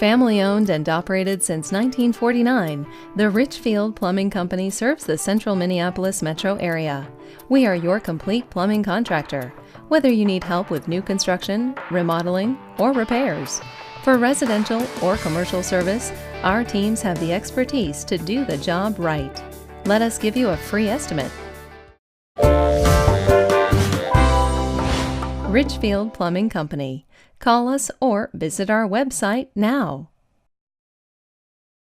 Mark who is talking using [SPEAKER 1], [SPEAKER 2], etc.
[SPEAKER 1] Family-owned and operated since 1949, the Richfield Plumbing Company serves the central Minneapolis metro area. We are your complete plumbing contractor, whether you need help with new construction, remodeling, or repairs. For residential or commercial service, our teams have the expertise to do the job right. Let us give you a free estimate. Richfield Plumbing Company. Call us or visit our website now.